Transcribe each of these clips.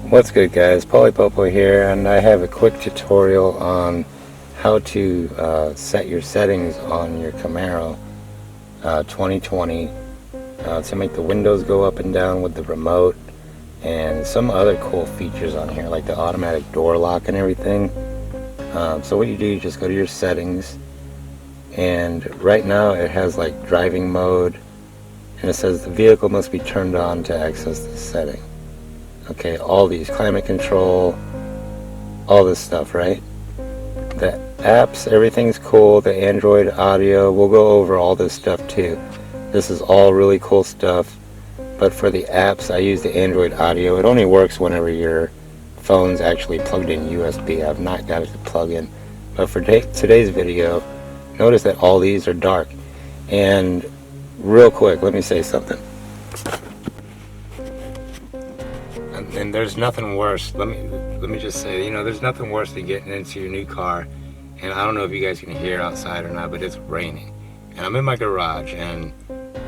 What's good, guys? Popo here, and I have a quick tutorial on how to set your settings on your Camaro 2020 to make the windows go up and down with the remote, and some other cool features on here like the automatic door lock and everything. So what you do, you just go to your settings, and right now it has like driving mode, and it says the vehicle must be turned on to access this setting. Okay, all these, climate control, all this stuff, right? The apps, everything's cool. The Android audio, we'll go over all this stuff too. This is all really cool stuff. But for the apps, I use the Android audio. It only works whenever your phone's actually plugged in USB. I've not got it to plug in. But for today's video, notice that all these are dark. And real quick, let me say something. And there's nothing worse. Let me just say, there's nothing worse than getting into your new car, and I don't know if you guys can hear outside or not, but it's raining, and I'm in my garage, and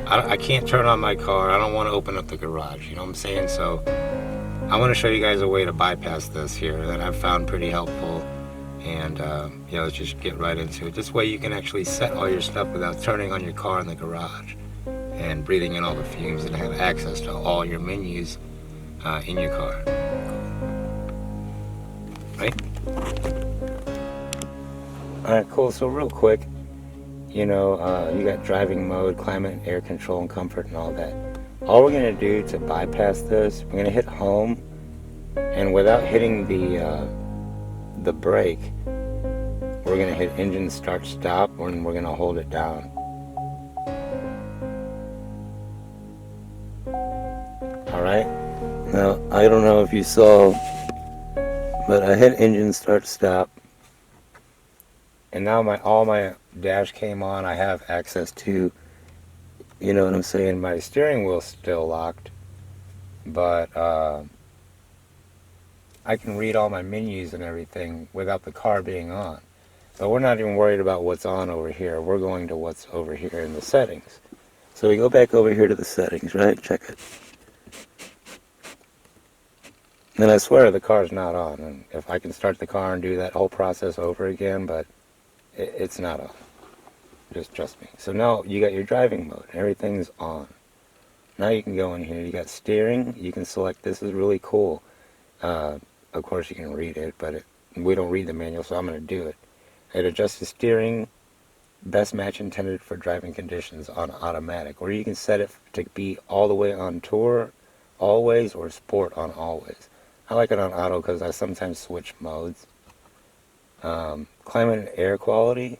I can't turn on my car. I don't want to open up the garage. You know what I'm saying? So I want to show you guys a way to bypass this here that I've found pretty helpful, and let's just get right into it. This way you can actually set all your stuff without turning on your car in the garage and breathing in all the fumes, and have access to all your menus in your car, right? Alright, cool. So real quick, you got driving mode, climate, air control, and comfort, and all that. All we're going to do to bypass this, we're going to hit home, and without hitting the brake, we're going to hit engine start stop, and we're going to hold it down. Alright? Now, I don't know if you saw, but I hit engine start stop, and now all my dash came on. I have access to, you know what I'm saying, my steering wheel's still locked, but I can read all my menus and everything without the car being on. But we're not even worried about what's on over here. We're going to what's over here in the settings. So we go back over here to the settings, right? Check it. And I swear the car's not on, and if I can start the car and do that whole process over again, but it's not on. Just trust me. So now you got your driving mode. Everything's on. Now you can go in here. You got steering. You can select. This is really cool. Of course you can read it, but we don't read the manual, so I'm going to do it. It adjusts the steering. Best match intended for driving conditions on automatic. Or you can set it to be all the way on tour, always, or sport on always. I like it on auto because I sometimes switch modes. Climate and air quality,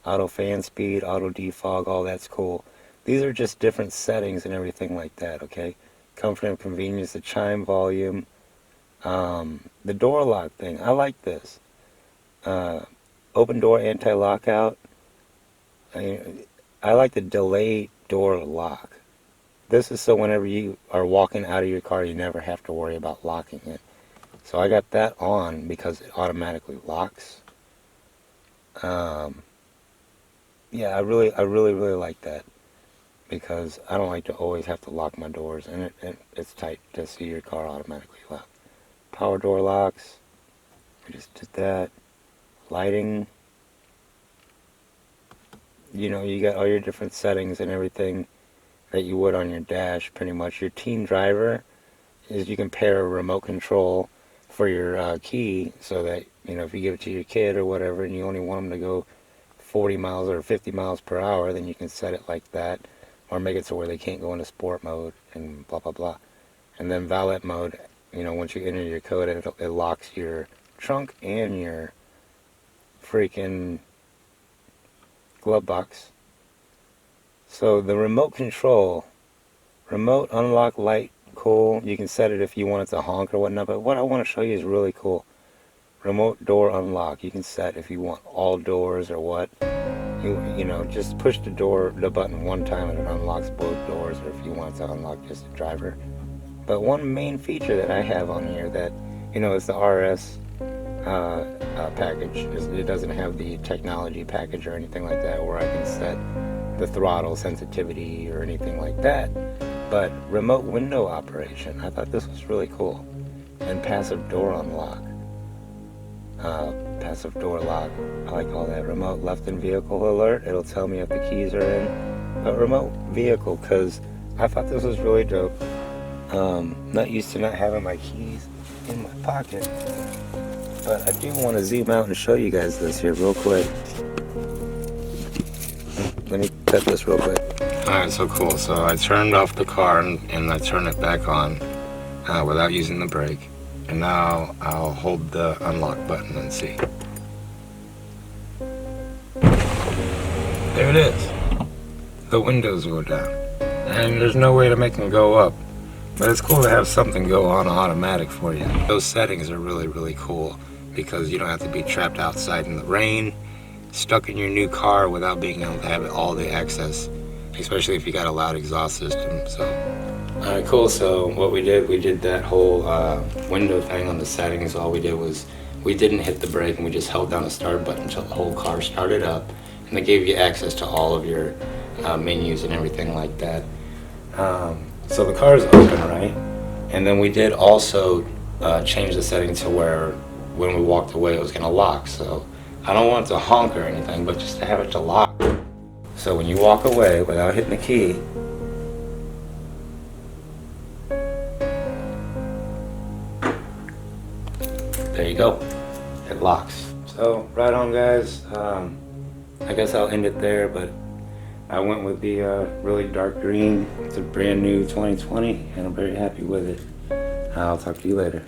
auto fan speed, auto defog, all that's cool. These are just different settings and everything like that, okay? Comfort and convenience, the chime volume, the door lock thing. I like this. Open door anti-lockout. I like the delay door lock. This is so whenever you are walking out of your car, you never have to worry about locking it. So I got that on because it automatically locks. Yeah, I really like that because I don't like to always have to lock my doors, and it's tight to see your car automatically lock. Power door locks. I just did that. Lighting. You got all your different settings and everything that you would on your dash, pretty much. Your teen driver is you can pair a remote control for your key, so that if you give it to your kid or whatever and you only want them to go 40 miles or 50 miles per hour, then you can set it like that, or make it so where they can't go into sport mode and blah blah blah. And then valet mode, once you enter your code, it locks your trunk and your freaking glove box. So the remote control, remote unlock light, cool. You can set it if you want it to honk or whatnot, but what I want to show you is really cool. Remote door unlock. You can set if you want all doors or what. Just push the button one time and it unlocks both doors, or if you want it to unlock just the driver. But one main feature that I have on here that, is the RS package. It doesn't have the technology package or anything like that where I can set the throttle sensitivity or anything like that. But remote window operation, I thought this was really cool. and passive door unlock. Passive door lock, I like all that. Remote left in vehicle alert, it'll tell me if the keys are in. But remote vehicle, because I thought this was really dope. Not used to not having my keys in my pocket, but I do want to zoom out and show you guys this here real quick. Let me cut this real quick. Alright, so cool. So I turned off the car and I turned it back on without using the brake. And now I'll hold the unlock button and see. There it is. The windows go down. And there's no way to make them go up. But it's cool to have something go on automatic for you. Those settings are really, really cool because you don't have to be trapped outside in the rain, stuck in your new car without being able to have all the access, especially if you got a loud exhaust system. So, alright, cool. So what we did that whole window thing on the settings. All we did was we didn't hit the brake and we just held down the start button until the whole car started up, and they gave you access to all of your menus and everything like that. So the car is open, right? And then we did also change the setting to where when we walked away it was gonna lock. So I don't want it to honk or anything, but just to have it to lock. So when you walk away without hitting the key, there you go, it locks. So right on, guys. I guess I'll end it there, but I went with the really dark green. It's a brand new 2020 and I'm very happy with it. I'll talk to you later.